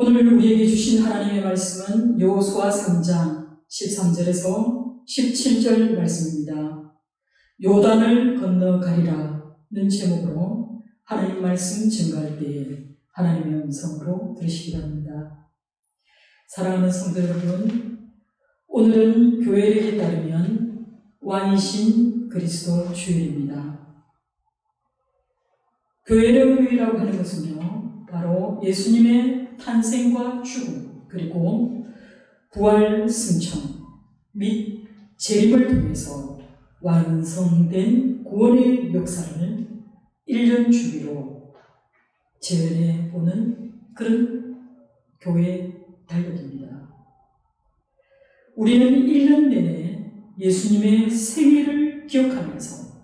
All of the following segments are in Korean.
오늘 우리에게 주신 하나님의 말씀은 여호수아 3장 13절에서 17절 말씀입니다. 요단을 건너가리라는 제목으로 하나님 말씀 증거할 때에 하나님의 음성으로 들으시기 바랍니다. 사랑하는 성도 여러분, 오늘은 교회력에 따르면 왕이신 그리스도 주일입니다. 교회력이라고 하는 것은요, 바로 예수님의 탄생과 죽음, 그리고 부활, 승천 및 재림을 통해서 완성된 구원의 역사를 1년 주기로 재현해 보는 그런 교회 달력입니다. 우리는 1년 내내 예수님의 생애를 기억하면서,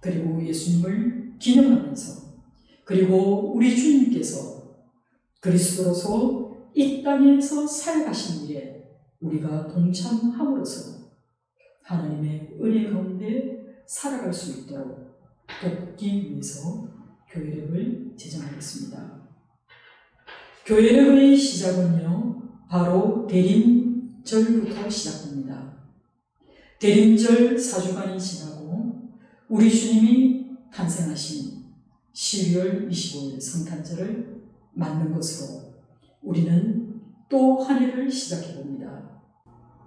그리고 예수님을 기념하면서, 그리고 우리 주님께서 그리스도로서 이 땅에서 살아가신 일에 우리가 동참함으로써 하나님의 은혜 가운데 살아갈 수 있도록 돕기 위해서 교회력을 제정하겠습니다. 교회력의 시작은요, 바로 대림절부터 시작됩니다. 대림절 4주간이 지나고 우리 주님이 탄생하신 12월 25일 성탄절을 맞는 것으로 우리는 또 한 해를 시작해 봅니다.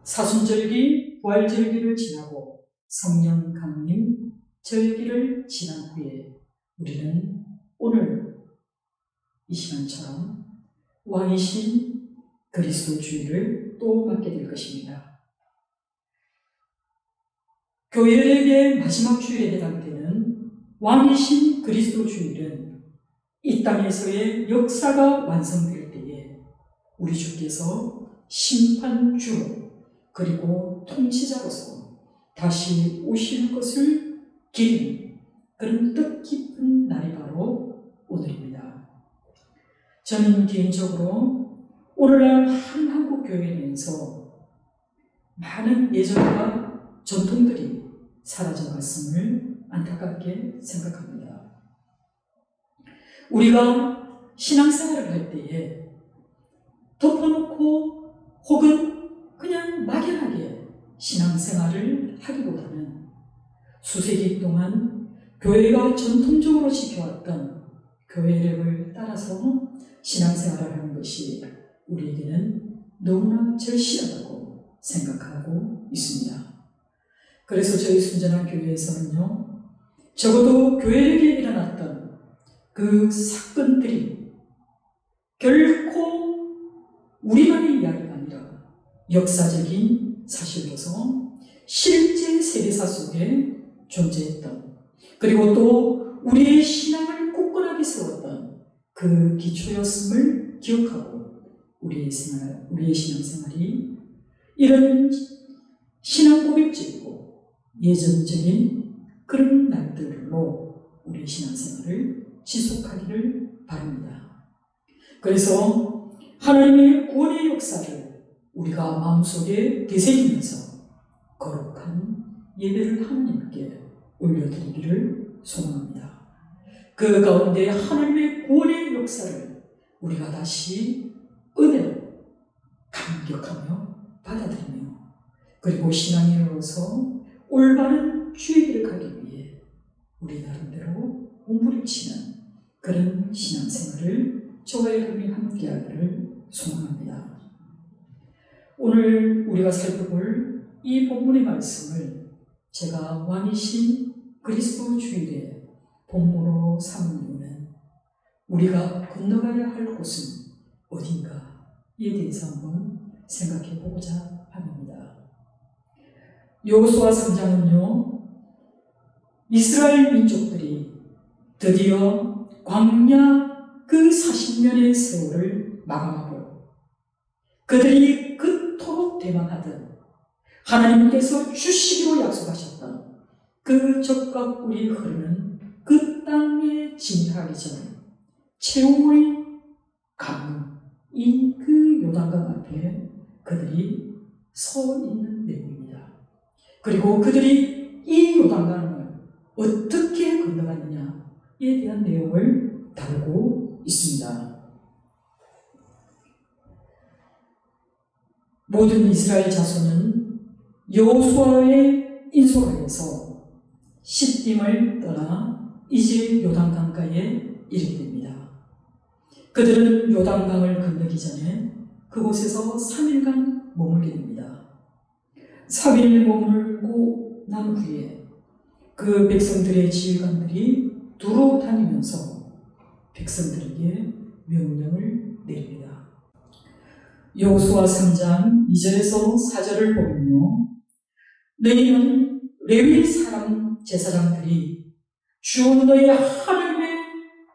사순절기, 부활절기를 지나고 성령 강림 절기를 지난 후에 우리는 오늘 이 시간처럼 왕이신 그리스도 주일을 또 맞게 될 것입니다. 교회력의 마지막 주일에 해당되는 왕이신 그리스도 주일은 이 땅에서의 역사가 완성될 때에 우리 주께서 심판주로 그리고 통치자로서 다시 오실 것을 기리는 그런 뜻깊은 날이 바로 오늘입니다. 저는 개인적으로 오늘날 한 한국 교회 내에서 많은 예전과 전통들이 사라져갔음을 안타깝게 생각합니다. 우리가 신앙생활을 할 때에 덮어놓고 혹은 그냥 막연하게 신앙생활을 하기보다는 수세기 동안 교회가 전통적으로 지켜왔던 교회력을 따라서 신앙생활을 하는 것이 우리에게는 너무나 절실하다고 생각하고 있습니다. 그래서 저희 순전한 교회에서는요, 적어도 교회력에 일어났던 그 사건들이 결코 우리만의 이야기가 아니라 역사적인 사실로서 실제 세계사 속에 존재했던, 그리고 또 우리의 신앙을 굳건하게 세웠던 그 기초였음을 기억하고 우리의 신앙생활이 이런 신앙 고백적이고 예전적인 그런 날들로 우리의 신앙생활을 지속하기를 바랍니다. 그래서 하나님의 구원의 역사를 우리가 마음속에 되새기면서 거룩한 예배를 하나님께 올려드리기를 소망합니다. 그 가운데 하나님의 구원의 역사를 우리가 다시 은혜로 감격하며 받아들이며, 그리고 신앙인으로서 올바른 주의 길을 가기 위해 우리 나름대로 몸부림치는 그런 신앙생활을 저와 여러분이 함께하기를 소망합니다. 오늘 우리가 살펴볼 이 본문의 말씀을 제가 왕이신 그리스도 주일의 본문으로 삼은 이유는 우리가 건너가야 할 곳은 어딘가에 대해서 한번 생각해 보고자 합니다. 여호수아 3장은요, 이스라엘 민족들이 드디어 광야 그 40년의 세월을 마감하고 그들이 그토록 대망하던 하나님께서 주시기로 약속하셨던 그 적과 꿀이 흐르는 그 땅에 진입하기 전 최후의 강인 그 요단강 앞에 그들이 서 있는 내용입니다. 그리고 그들이 이 요단강을 어떻게 건너갔느냐에 대한 내용을 다루고 있습니다. 모든 이스라엘 자손은 여호수아의 인솔하여서 시딤을 떠나 이제 요단강가에 이르게 됩니다. 그들은 요단강을 건너기 전에 그곳에서 3일간 머물게 됩니다. 3일 머물고 난 후에 그 백성들의 지휘관들이 두루 다니면서 백성들에게 명령을 내립니다. 여호수아 3장 2절에서 4절을 보면요, 너희는 레위 사람 제사장들이 주 너희 하나님의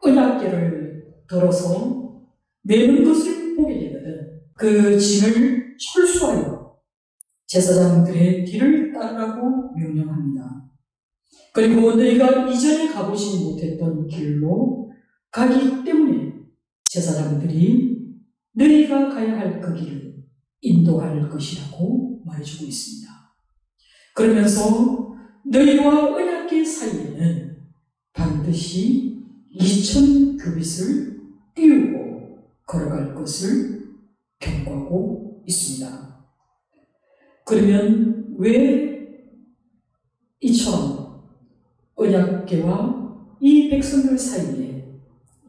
언약궤를 들어서 내는 것을 보게 되거든 그 짐을 철수하여 제사장들의 뒤를 따르라고 명령합니다. 그리고 너희가 이전에 가보지 못했던 길로 가기 때문에 제사장들이 너희가 가야 할 그 길을 인도할 것이라고 말해주고 있습니다. 그러면서 너희와 언약궤 사이에는 반드시 2000규빗을 띄우고 걸어갈 것을 경고하고 있습니다. 그러면 왜 이처럼 언약궤와 이 백성들 사이에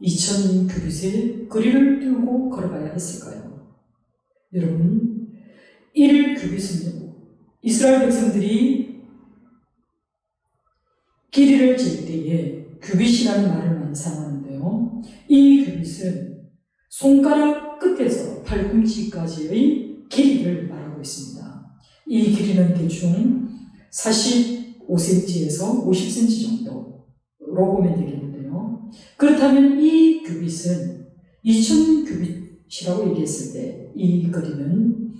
2000규빗의 거리를 띄우고 걸어가야 했을까요? 여러분, 1규빗은요, 이스라엘 백성들이 길이를 잴 때에 규빗이라는 말을 많이 사용하는데요, 이 규빗은 손가락 끝에서 팔꿈치까지의 길이를 말하고 있습니다. 이 길이는 대충 45cm에서 50cm 정도로 보면 되겠는데요, 그렇다면 이 규빗은 2000규빗이라고 얘기했을 때 이 거리는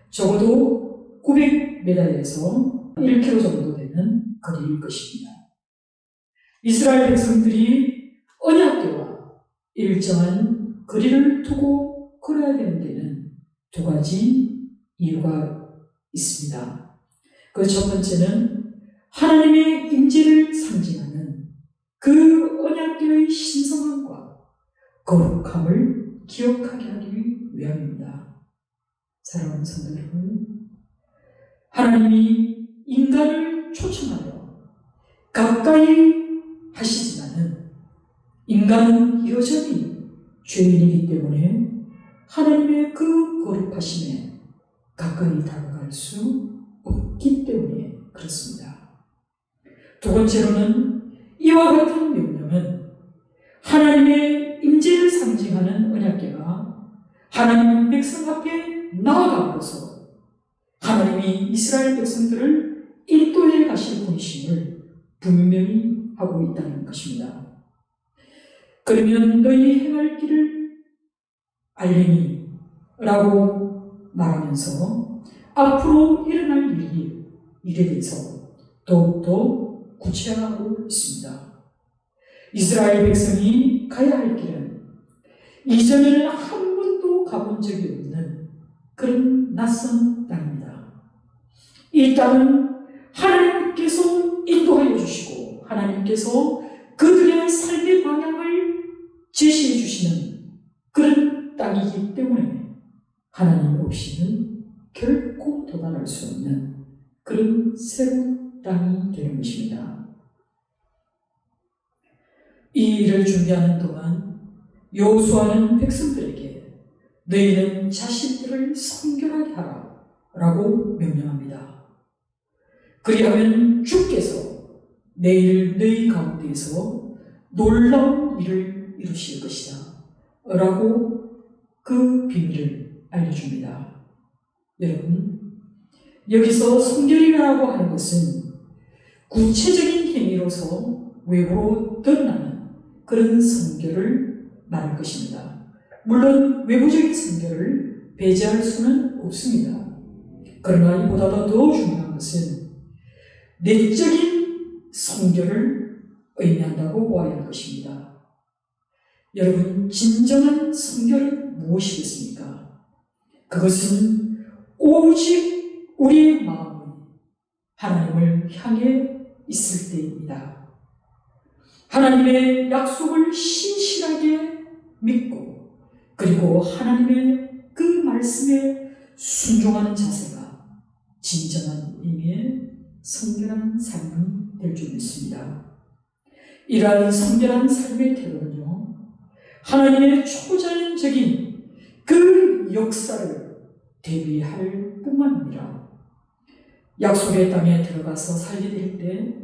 적어도 900m에서 1km 정도 되는 거리일 것입니다. 이스라엘 백성들이 언약궤와 일정한 거리를 두고 걸어야 되는 데는 두 가지 이유가 있습니다. 그 첫 번째는 하나님의 임재를 상징하는 그 언약궤의 신성함과 거룩함을 기억하게 하기 위함입니다. 사랑하는 성도 여러분, 하나님이 인간을 초청하여 가까이 하시지만은 인간은 여전히 죄인이기 때문에 하나님의 그 거룩하심에 가까이 다가갈 수 없기 때문에 그렇습니다. 두 번째로는 이와 같은 명령은 하나님의 임재를 상징하는 언약궤가 하나님 백성 앞에 나아감으로써 하나님이 이스라엘 백성들을 인도해 가실 분이심을 분명히 하고 있다는 것입니다. 그러면 너희 행할 길을 알리니 라고 말하면서 앞으로 일어날 일에 대해서 더욱더 구체화하고 있습니다. 이스라엘 백성이 가야 할 길은 이전에는 한 번도 가본 적이 없는 그런 낯선 땅입니다. 이 땅은 하나님께서 인도하여 주시고 하나님께서 그들의 삶의 방향을 제시해 주시는 그런 땅이기 때문에 하나님 없이는 결코 도달할 수 없는 그런 새로운 땅이 되는 것입니다. 이 일을 준비하는 동안 여호수아는 백성들에게 너희는 자신들을 성결하게 하라 라고 명령합니다. 그리하면 주께서 내일 너희 가운데에서 놀라운 일을 이루실 것이다 라고 그 비밀을 알려줍니다. 여러분, 여기서 성결이라고 하는 것은 구체적인 행위로서 외부로 드러나는 그런 성결을 말할 것입니다. 물론 외부적인 성결을 배제할 수는 없습니다. 그러나 이보다 더 중요한 것은 내적인 성결을 의미한다고 보아야 할 것입니다. 여러분, 진정한 성결은 무엇이겠습니까? 그것은 오직 우리의 마음이 하나님을 향해 있을 때입니다. 하나님의 약속을 신실하게 믿고 그리고 하나님의 그 말씀에 순종하는 자세가 진정한 의미의 성결한 삶이 될 줄 믿습니다. 이러한 성결한 삶의 태도는요, 하나님의 초자연적인 그 역사를 대비할 뿐만 아니라 약속의 땅에 들어가서 살게 될 때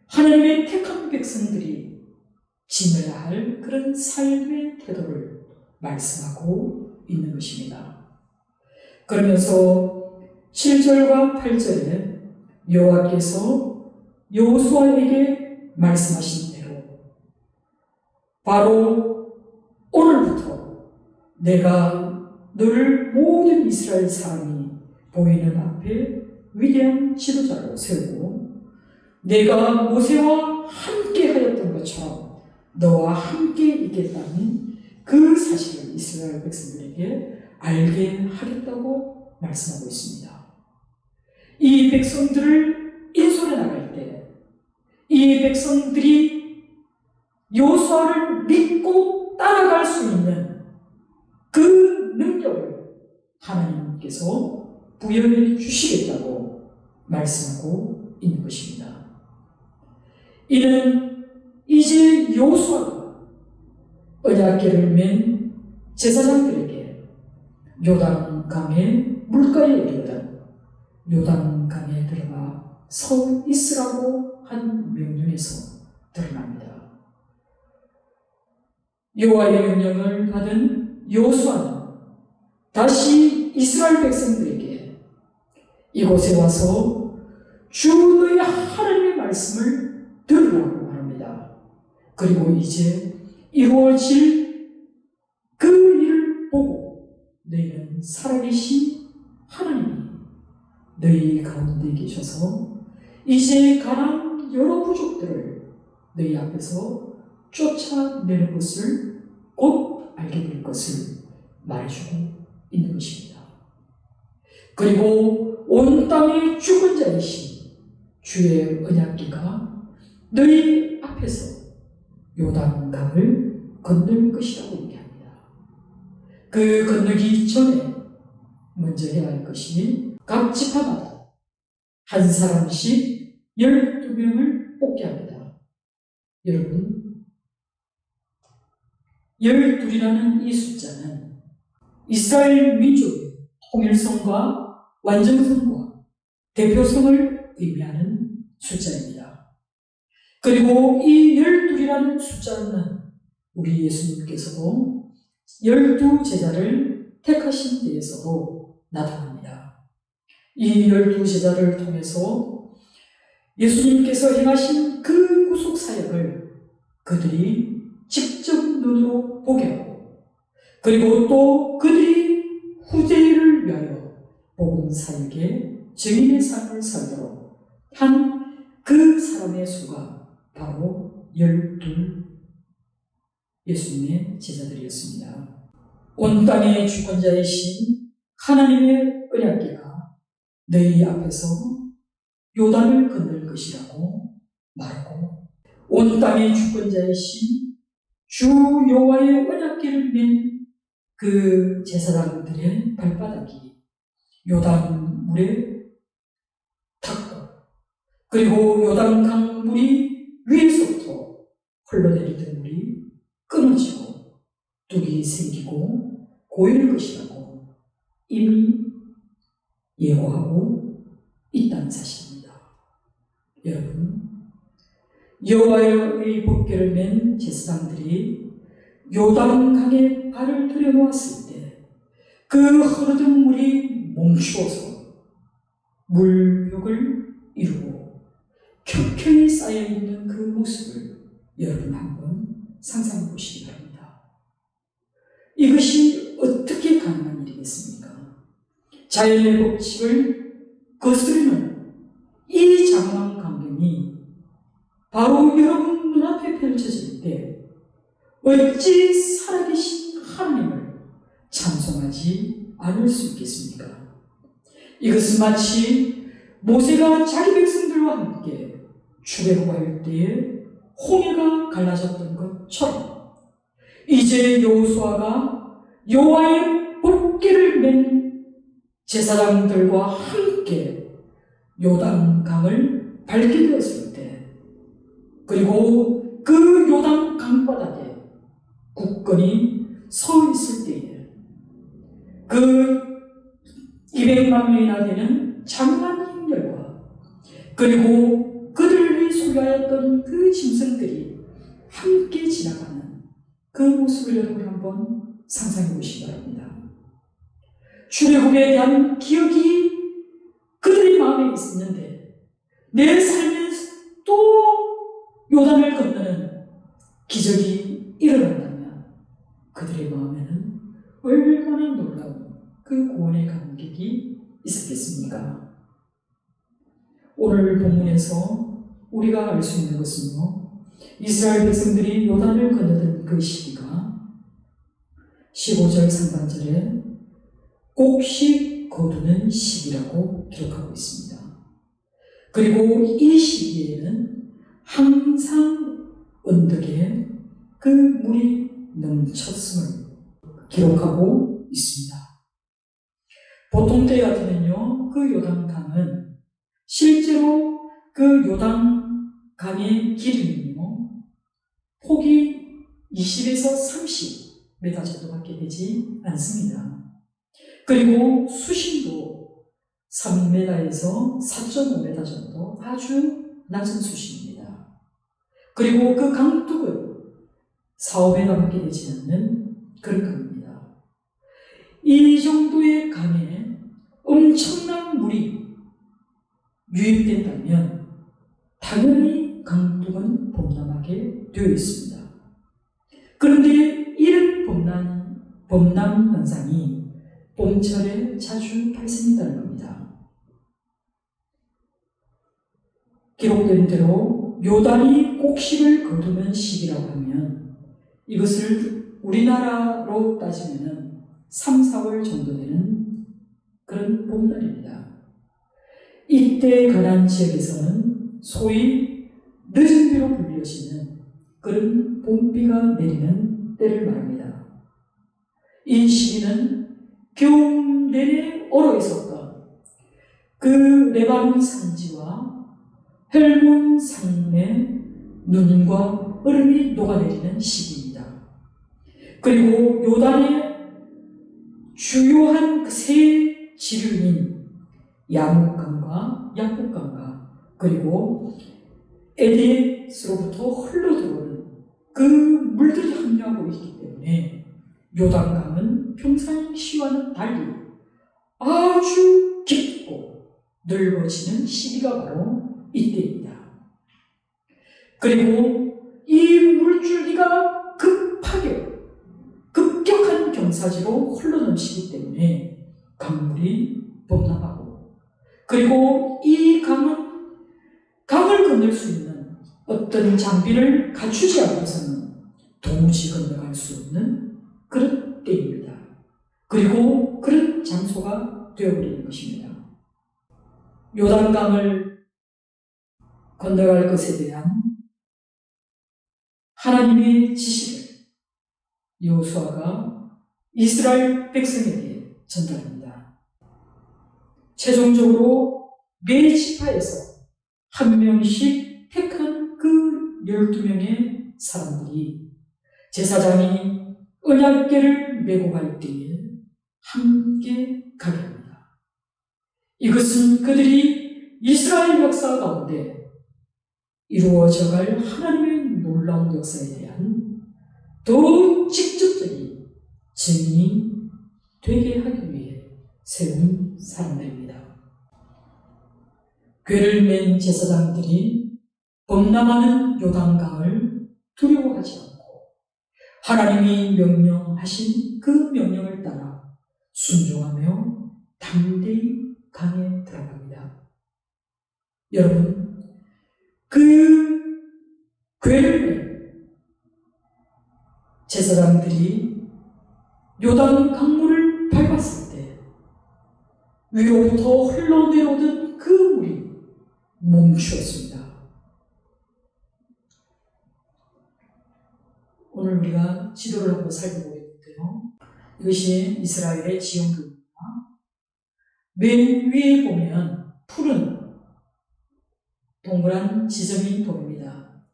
하나님의 택한 백성들이 지녀야 할 그런 삶의 태도를 말씀하고 있는 것입니다. 그러면서 7절과 8절에 여호와께서 여호수아에게 말씀하신 대로 바로 오늘부터 내가 너를 모든 이스라엘 사람이 보이는 앞에 위대한 지도자로 세우고 내가 모세와 함께 하였던 것처럼 너와 함께 있겠다는 그 사실을 이스라엘 백성들에게 알게 하겠다고 말씀하고 있습니다. 이 백성들을 인솔해 나갈 때 이 백성들이 여호수아를 믿고 따라갈 수 있는 그 능력을 하나님께서 부여해 주시겠다고 말씀하고 있는 것입니다. 이는 이제 여호수아가 언약궤를 맨 제사장들에게 요단강의 물가에 이르거든 요단강에 들어가 서 있으라고 한 명령에서 드러납니다. 여호와의 명령을 받은 여호수아는 다시 이스라엘 백성들에게 이곳에 와서 주 너희 하나님의 말씀을 들으라고 합니다. 그리고 이제 이루어질 그 일을 보고 너희는 살아계신 하나님이 너희 가운데 계셔서 이제 가나안 여러 부족들을 너희 앞에서 쫓아내는 것을 곧 알게 될 것을 말해주고 있는 것입니다. 그리고 온 땅의 죽은 자이신 주의 언약궤가 너희 앞에서 요단강을 건널 것이라고 얘기합니다. 그 건너기 전에 먼저 해야 할 것이 각 지파마다 한 사람씩 12명을 뽑게 합니다. 여러분, 12이라는 이 숫자는 이스라엘 민족의 통일성과 완전성과 대표성을 의미하는 숫자입니다. 그리고 이 12이라는 숫자는 우리 예수님께서도 12제자를 택하신 데에서도 나타납니다. 이 12제자를 통해서 예수님께서 행하신 그 구속사역을 그들이 직접 눈으로 보게 하고 그리고 또 그들이 후대를 위하여 복음사역의 증인의 삶을 살도록 한 그 사람의 수가 바로 12 예수님의 제자들이었습니다. 온 땅의 주권자이신 하나님의 언약궤가 너희 앞에서 요단을 건널 것이라고 말하고 온 땅의 주권자이신 주 여호와의 언약궤를 맨 그 제사장들의 발바닥이 요단 물에 닿고 그리고 요단 강물이 위에서부터 흘러내리던 물이 끊어지고 뚝이 생기고 고일 것이라고 이미 예고하고 있다는 사실입니다. 여러분, 여호와의 법궤를 맨 제사장들이 요단강에 발을 들여놓았을 때 그 흐르던 물이 멈추어서 물벽을 이루고 켜켜이 쌓여있는 그 모습을 여러분 한번 상상해 보시기 바랍니다. 이것이 어떻게 가능한 일이겠습니까? 자연의 법칙을 거스르는 이 장황한 광경이 바로 여러분 눈앞에 펼쳐질 때 어찌 살아계신 하나님을 찬송하지 않을 수 있겠습니까? 이것은 마치 모세가 자기 백성들과 함께 출애굽할 때에 홍해가 갈라졌던 것처럼 이제 여호수아가 여호와의 법궤를 맨 제사장들과 함께 요단강을 밟게 되었을 때, 그리고 그 요단 강바닥에 굳건히 서 있을 때에 그 200만 명이나 되는 장엄한 힘열과 그리고 그들을 소유하였던 그 짐승들이 함께 지나가는 그 모습을 여러분 한번 상상해 보시기 바랍니다. 출애굽에 대한 기억이 그들의 마음에 있었는데 내 삶에 또 요단을 건너는 기적이 일어난다면 그들의 마음에는 얼마나 놀라운 그 구원의 감격이 있었겠습니까? 오늘 본문에서 우리가 알 수 있는 것은요, 이스라엘 백성들이 요단을 건너던 그 시기가 15절 상반절에 곡식 거두는 시기라고 기록하고 있습니다. 그리고 이 시기에는 항상 언덕에 그 물이 넘쳤음을 기록하고 있습니다. 보통 때 같으면요, 그 요단강은 실제로 그 요단강의 길이는요, 폭이 20에서 30m 정도밖에 되지 않습니다. 그리고 수심도 3m에서 4.5m 정도 아주 낮은 수심입니다. 그리고 그 강둑은 4, 5m밖에 되지 않는 그런 강입니다. 이 정도의 강에 엄청난 물이 유입된다면 당연히 강둑은 범람하게 되어 있습니다. 그런데 이런 범람 현상이 봄철에 자주 발생한다는 겁니다. 기록된 대로 요단이 곡식을 거두는 시기라고 하면 이것을 우리나라로 따지면 3, 4월 정도 되는 그런 봄날입니다. 이때 가나안 지역에서는 소위 늦은 비로 불려지는 그런 봄비가 내리는 때를 말합니다. 이 시기는 겨울 내내 얼어 있었던 그 레바논 산지와 헬몬 산의 눈과 얼음이 녹아내리는 시기입니다. 그리고 요단의 주요한 그 세 지류인 야목강과 약복강과 그리고 에디스로부터 흘러들어오는 그 물들이 함유하고 있기 때문에 요단강은 평상시와는 달리 아주 깊고 넓어지는 시기가 바로 이때입니다. 그리고 이 물줄기가 급격한 경사지로 흘러넘치기 때문에 강물이 범람하고, 그리고 이 강은 강을 건널 수 있는 어떤 장비를 갖추지 않고서는 도무지 건너갈 수 없는 그런 때입니다. 그리고 그런 장소가 되어버리는 것입니다. 요단강을 건너갈 것에 대한 하나님의 지시를 여호수아가 이스라엘 백성에게 전달합니다. 최종적으로 매 지파에서 한 명씩 택한 그 12명의 사람들이 제사장이 언약궤를 메고 갈 때에 함께 가게 합니다. 이것은 그들이 이스라엘 역사 가운데 이루어져갈 하나님의 놀라운 역사에 대한 더 직접적인 증인이 되게 하기 위해 세운 사람들입니다. 궤를 맨 제사장들이 범람하는 요단강을 두려워하지 않고 하나님이 명령하신 그 명령을 따라 순종하며 담대히 강에 들어갑니다. 여러분, 그 궤를 맨 제사장들이 요단 강물을 밟았을 때 위로부터 흘러내려오던 그 물이 멈추었습니다. 오늘 우리가 지도를 한번 살펴보겠는데요. 이것이 이스라엘의 지형교입니다. 맨 위에 보면 푸른 동그란 지점이 보입니다.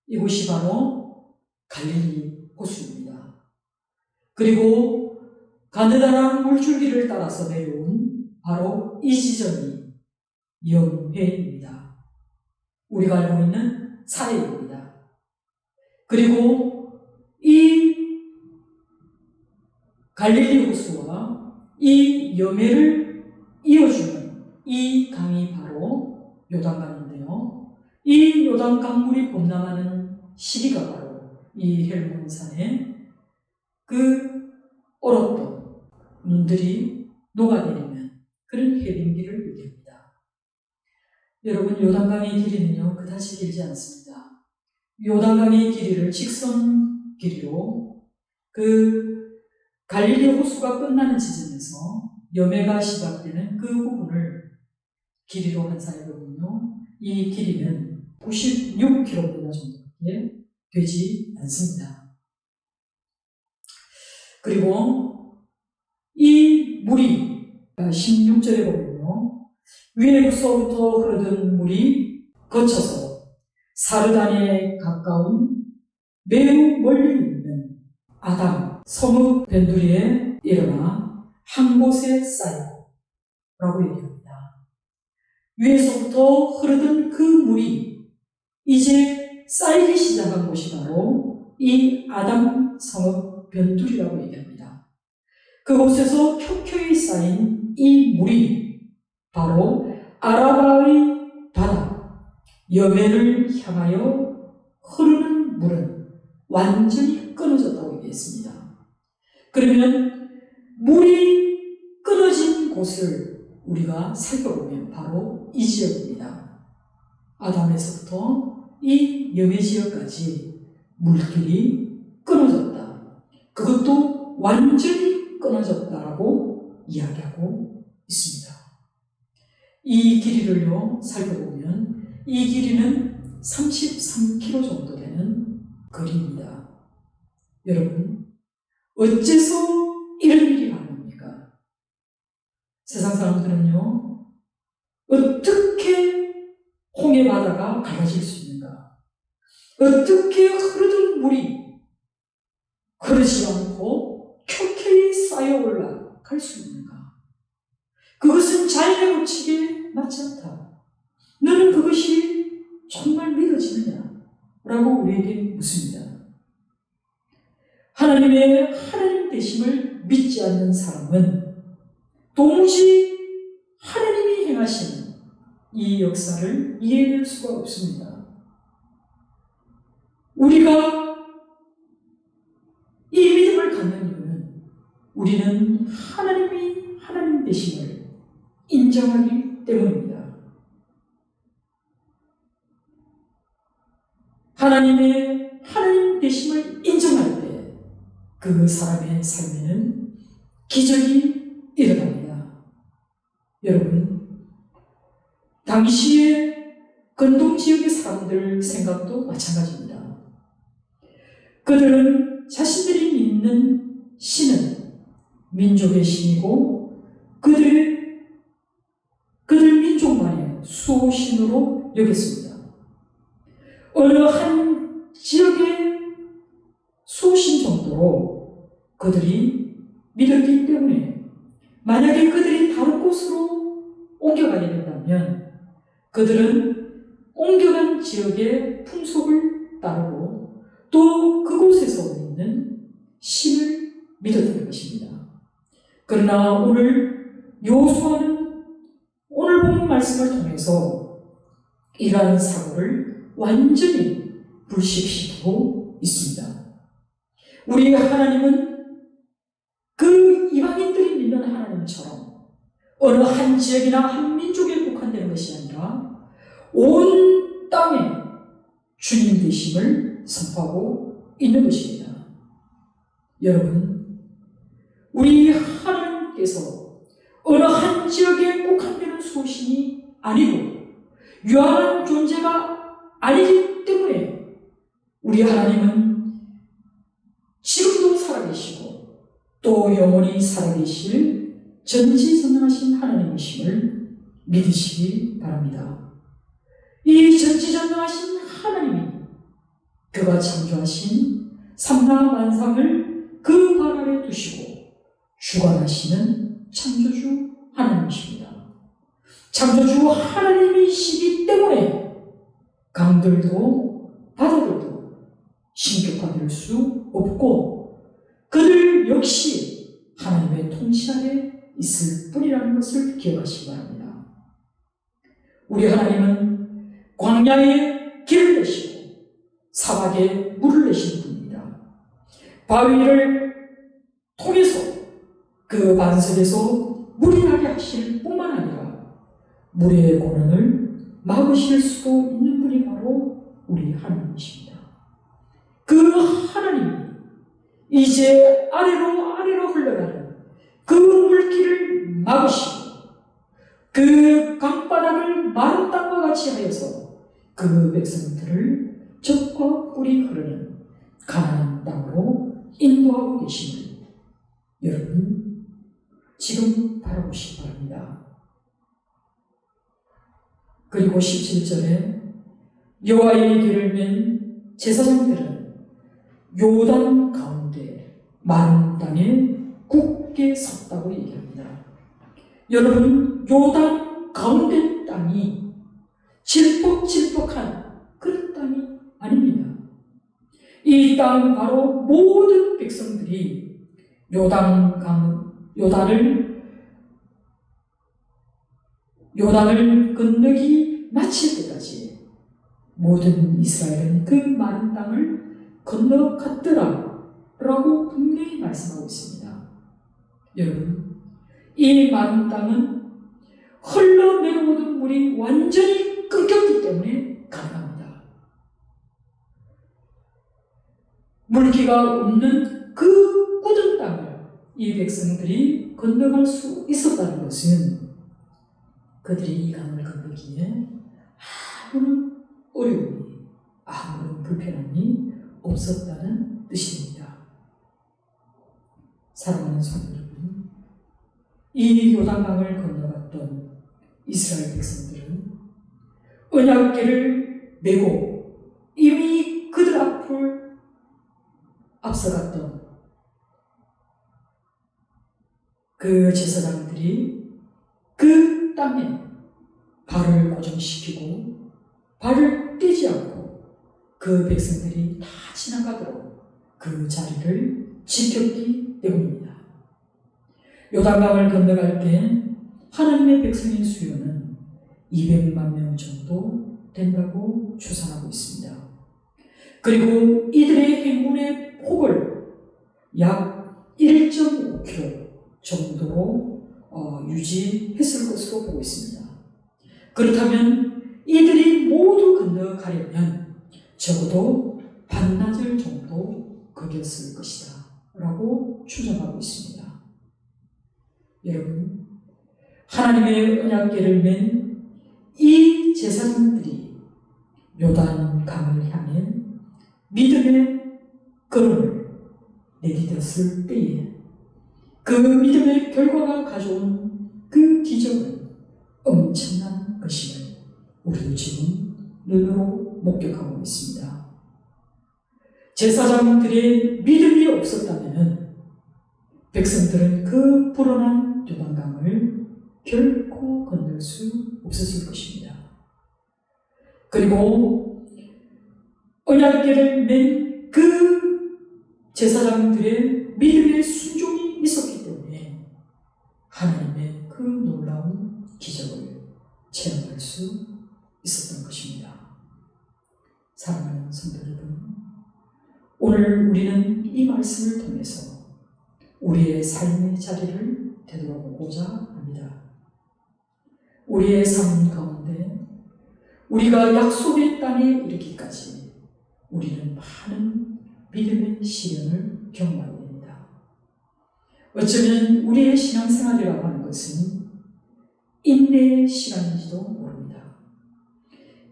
이곳이 바로 갈릴리 호수입니다. 그리고 가느다란 물줄기를 따라서 내려온 바로 이 지점이 연회입니다. 우리가 알고 있는 사해입니다. 그리고 이 갈릴리 호수와 이 염해를 이어주는 이 강이 바로 요단강인데요. 이 요단강물이 범람하는 시기가 바로 이 헬몬산에 그 얼었던 눈들이 녹아내리는 그런 해변길을 얘기합니다. 여러분, 요단강의 길이는요 그다지 길지 않습니다. 요단강의 길이를 직선 길이로 그 갈릴리 호수가 끝나는 지점에서 염해가 시작되는 그 부분을 길이로 환산해보면요, 이 길이는 96km 정도밖에 되지 않습니다. 그리고 이 물이 16절에 보면요, 위에서부터 흐르던 물이 거쳐서 사르단에 가까운 매우 멀리 있는 아담 성읍 변두리에 일어나 한 곳에 쌓여 라고 얘기합니다. 위에서부터 흐르던 그 물이 이제 쌓이기 시작한 곳이 바로 이 아담 성읍 변두리라고 얘기합니다. 그곳에서 켜켜이 쌓인 이 물이 바로 아라바의 바다 여멘을 향하여 흐르는 물은 완전히 끊어졌다고 얘기했습니다. 그러면 물이 끊어진 곳을 우리가 살펴보면 바로 이 지역입니다. 아담에서부터 이 여메 지역까지 물길이 끊어졌다. 그것도 완전히 끊어졌다라고 이야기하고 있습니다. 이 길이를요 살펴보면 이 길이는 33km 정도 되는 거리입니다. 여러분, 어째서 이런 일이 가능합니까? 세상 사람들은요, 어떻게 홍해 바다가 갈라질 수 있는가? 어떻게 흐르던 물이 흐르지 않고 켜켜이 쌓여 올라갈 수 있는가? 그것은 자연의 법칙에 맞지 않다. 너는 그것이 정말 믿어지느냐? 라고 우리에게 묻습니다. 하나님의 하나님 되심을 믿지 않는 사람은 도무지 하나님이 행하시는 이 역사를 이해할 수가 없습니다. 우리가 이 믿음을 갖는 이유는 우리는 하나님이 하나님 되심을 인정하기 때문입니다. 하나님의 하나님 되심을 인정할 때 그 사람의 삶에는 기적이 일어납니다. 여러분, 당시의 근동 지역의 사람들 생각도 마찬가지입니다. 그들은 자신들이 믿는 신은 민족의 신이고 그들 민족만의 수호신으로 여겼습니다. 어느 한 지역의 수호신 정도로 그들이 믿었기 때문에 만약에 그들이 다른 곳으로 옮겨가게 된다면 그들은 옮겨간 지역의 풍속을 따르고 또 그곳에서 있는 신을 믿었던 것입니다. 그러나 오늘 여호수아는 오늘 본 말씀을 통해서 이러한 사고를 완전히 불식시키고 있습니다. 우리 하나님은 그 이방인들이 믿는 하나님처럼 어느 한 지역이나 한 민족에 국한되는 것이 아니라 온 땅에 주님 되심을 선포하고 있는 것입니다. 여러분, 우리 하나님께서 어느 한 지역에 국한되는 소신이 아니고 유한한 존재가 아니기 때문에 우리 하나님은 지금도 살아계시고 또 영원히 살아계실 전지전능하신 하나님이심을 믿으시기 바랍니다. 이 전지전능하신 하나님이 그가 창조하신 삼라만상을 그 발 아래 두시고 주관하시는 창조주 하나님이십니다. 창조주 하나님이시기 때문에 강들도 바다들도 신격화될 수 없고 그들 역시 하나님의 통치 아래 있을 뿐이라는 것을 기억하시기 바랍니다. 우리 하나님은 광야에 길을 내시고 사막에 물을 내시는 분입니다. 바위를 통해서 그 반석에서 물이 나게 하실 뿐만 아니라 물의 고난을 막으실 수도 있는 분이 바로 우리 하나님이십니다. 그 하나님이 이제 아래로 흘러가는 그 물길을 막으시고 그 강바닥을 마른 땅과 같이 하여서 그 백성들을 젖과 꿀이 흐르는 가나안 땅으로 인도하고 계심을 여러분 지금 바라보시기 바랍니다. 그리고 17절에 여호와의 길을 맨 제사장들은 요단 가운데 마른 땅에 굳게 섰다고 얘기합니다. 여러분, 요단 가운데 땅이 질퍽질퍽한 그런 땅이 아닙니다. 이 땅은 바로 모든 백성들이 요단을 건너기 마칠 때까지 모든 이스라엘은 그 마른 땅을 건너갔더라 라고 분명히 말씀하고 있습니다. 여러분, 이 마른 땅은 흘러내려오던 물이 완전히 끊겼기 때문에 가능합니다. 물기가 없는 그 굳은 땅을 이 백성들이 건너갈 수 있었다는 것은 그들이 이 강을 건너기에 아무런 어려움이, 아무런 불편함이 없었다는 뜻입니다. 사랑하는 성도 여러분, 이 요단강을 건너갔던 이스라엘 백성들은 언약궤를 메고 이미 그들 앞을 앞서갔던 그 제사장들이 그 땅에 발을 고정시키고 발을 떼지 않고 그 백성들이 다 지나가도록 그 자리를 지켰기 때문입니다. 요단강을 건너갈 때 하나님의 백성의 수요는 200만 명 정도 된다고 추산하고 있습니다. 그리고 이들의 행군의 폭을 약 1.5km 정도로 유지했을 것으로 보고 있습니다. 그렇다면 이들이 모두 건너가려면 적어도 반나절 정도 걸렸을 것이다 라고 추정하고 있습니다. 여러분, 하나님의 언약궤를 맨 이 제사장들이 요단강을 향해 믿음의 걸음을 내디뎠을 때에 그 믿음의 결과가 가져온 그 기적은 엄청난 것임을 우리도 지금 눈으로 목격하고 있습니다. 제사장들의 믿음이 없었다면 백성들은 그 불어난 요단강을 결코 건널 수 없었을 것입니다. 그리고 언약궤를 맨 그 제사장들의 믿음의 순종이 있었기 때문에 하나님의 그 놀라운 기적을 체험할 수 있었던 것입니다. 사랑하는 성도 여러분, 오늘 우리는 이 말씀을 통해서 우리의 삶의 자리를 되돌아보고자 합니다. 우리의 삶 가운데 우리가 약속의 땅에 이르기까지 우리는 많은 믿음의 시련을 경험하게 됩니다. 어쩌면 우리의 신앙생활이라고 하는 것은 인내의 시간인지도 모릅니다.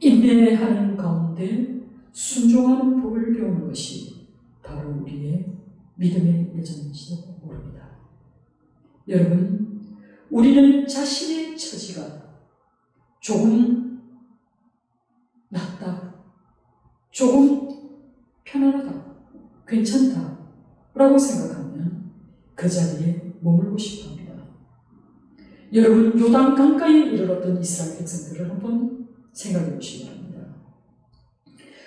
인내하는 가운데 순종하는 법을 배우는 것이 바로 우리의 믿음의 여정인지도 모릅니다. 여러분, 우리는 자신의 처지가 조금 낫다, 조금 편안하다, 괜찮다 라고 생각하면 그 자리에 머물고 싶어 합니다. 여러분, 요단 강가에 이르렀던 이스라엘 백성들을 한번 생각해 보시기 바랍니다.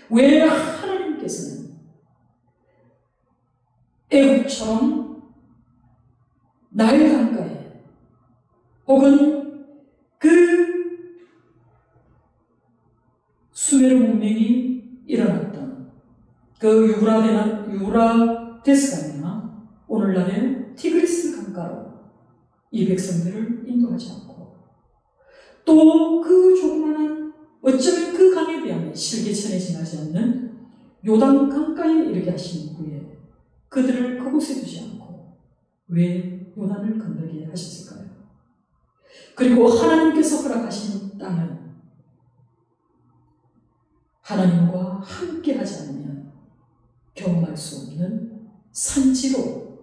왜 하나님께서는 애국처럼 나일 강가에 혹은 그 수메르 문명이 일어났던 그 유브라데스강이나 오늘날의 티그리스 강가로 이 백성들을 인도하지 않고 또 그 조그마한 어쩌면 그 강에 비하면 실개천에 지나지 않는 요단 강가에 이르게 하신 후에 그들을 그곳에 두지 않고 왜 요단을 건너게 하셨을까요? 그리고 하나님께서 허락하신 땅은 하나님과 함께 하지 않으면 경험할 수 없는 산지로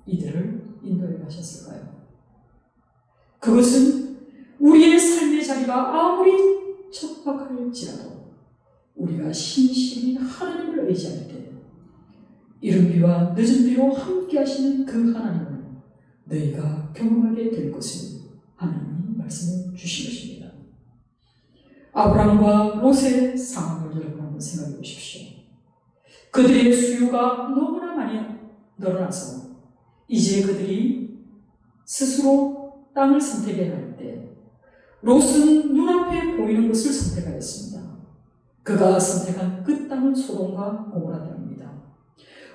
이들을 인도해 가셨을까요? 그것은 우리의 삶의 자리가 아무리 척박할지라도 우리가 신실히 하나님을 의지할 때 이른 비와 늦은 비로 함께 하시는 그 하나님을 너희가 경험하게 될 것을 하나님이 말씀해 주신 것입니다. 아브라함과 롯의 상황을 여러분 한번 생각해 보십시오. 그들의 수요가 너무나 많이 늘어나서 이제 그들이 스스로 땅을 선택해야 할 때 롯은 눈앞에 보이는 것을 선택하였습니다. 그가 선택한 그 땅은 소돔과 고모라 땅입니다.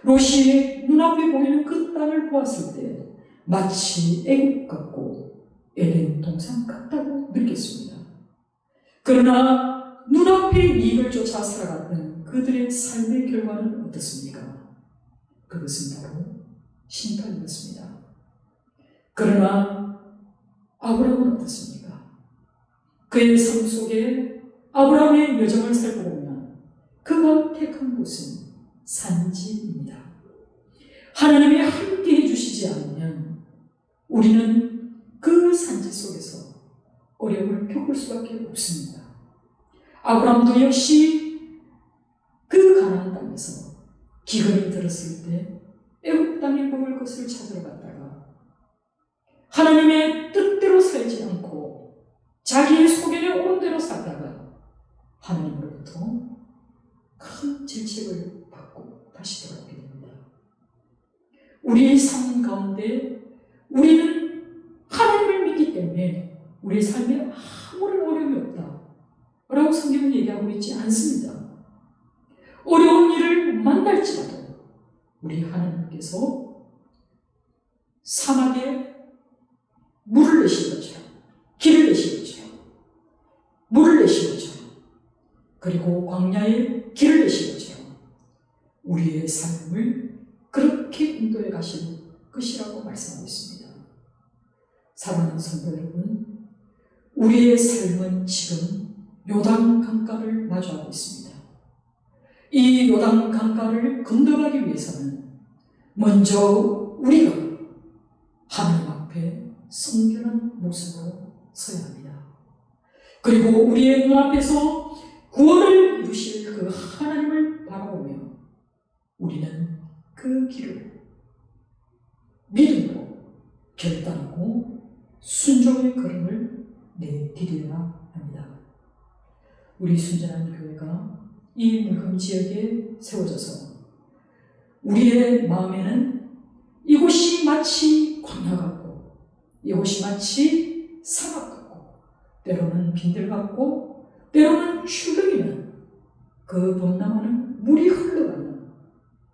롯이 눈앞에 보이는 그 땅을 보았을 때 마치 애국 같고 에덴 동산 같다고 느꼈습니다. 그러나 눈앞의 이익을 쫓아 살아갔던 그들의 삶의 결과는 어떻습니까? 그것은 바로 심판이었습니다. 그러나 아브라함은 어떻습니까? 그의 삶 속에 아브라함의 여정을 살펴보면 그가 택한 곳은 산지입니다. 하나님이 함께 해주시지 않으면 우리는 그 산지 속에서 어려움을 겪을 수밖에 없습니다. 아브라함도 역시 그 가나안 땅에서 기근이 들었을 때 애굽 땅에 먹을 것을 찾으러 갔다가 하나님의 뜻대로 살지 않고 자기의 소견에 오른 대로 살다가 하나님으로부터 큰 질책을 받고 다시 돌아오게 됩니다. 우리의 삶 가운데 우리는 하나님을 믿기 때문에 우리의 삶에 아무런 어려움이 없다 라고 성경은 얘기하고 있지 않습니다. 어려운 일을 만날지라도 우리 하나님께서 사막에 물을 내신 것처럼 길을 내신 것처럼 물을 내신 것처럼 그리고 광야에 길을 내신 것처럼 우리의 삶을 그렇게 인도해 가실 것이라고 말씀하고 있습니다. 사랑하는 성도 여러분, 우리의 삶은 지금 요단 강가를 마주하고 있습니다. 이 요단 강가를 건너가기 위해서는 먼저 우리가 하나님 앞에 성결한 모습으로 서야 합니다. 그리고 우리의 눈앞에서 구원을 이루실 그 하나님을 바라보며 우리는 그 길을 믿음으로 결단하고 순종의 걸음을 내디뎌야 합니다. 우리 순전한 교회가 이 물금 지역에 세워져서 우리의 마음에는 이곳이 마치 광야 같고 이곳이 마치 사막 같고 때로는 빈들 같고 때로는 추경이면 그 범람하는 물이 흘러가는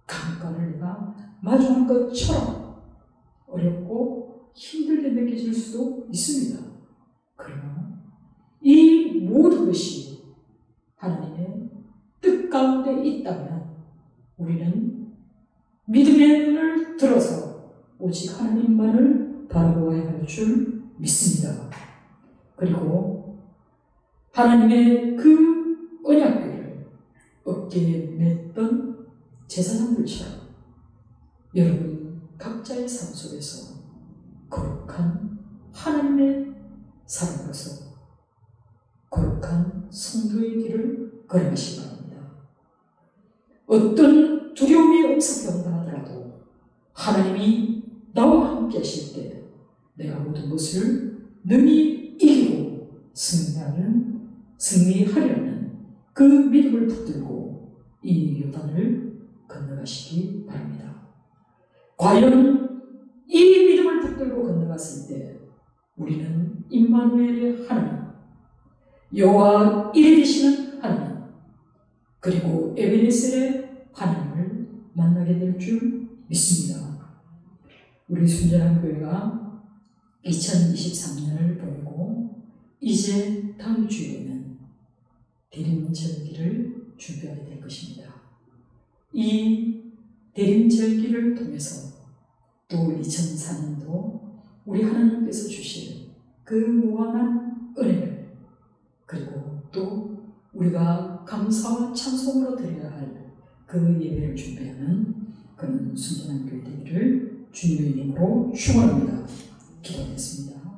강가를 내가 마주한 것처럼 어렵고 힘들게 느껴질 수도 있습니다. 그러나 이 모든 것이 하나님의 뜻 가운데 있다면 우리는 믿음의 눈을 들어서 오직 하나님만을 바라보아야 할 줄 믿습니다. 그리고 하나님의 그 언약궤를 어깨에 맸던 제사장들처럼 여러분 각자의 삶 속에서 거룩한 하나님의 사람으로서 거룩한 성도의 길을 걸어가시기 바랍니다. 어떤 두려움의 음성이 온다 하더라도 하나님이 나와 함께 하실 때 내가 모든 것을 능히 이기고 승리하려는 그 믿음을 붙들고 이 요단을 건너가시기 바랍니다. 과연 이 믿음을 붙들고 건너갔을 때 우리는 임마누엘의 하나님, 여호와 이레 되시는 하나님, 그리고 에베네셀의 하나님을 만나게 될 줄 믿습니다. 우리 순전한 교회가 2023년을 보내고 이제 다음 주에는 대림절기를 준비하게 될 것입니다. 이 대림절기를 통해서 또 2004년도 우리 하나님께서 주실 그 무한한 은혜를, 그리고 또 우리가 감사와 찬송으로 드려야 할 그 예배를 준비하는 그런 순전한 교회 되기를 주님의 이름으로 축원합니다. 기도하겠습니다.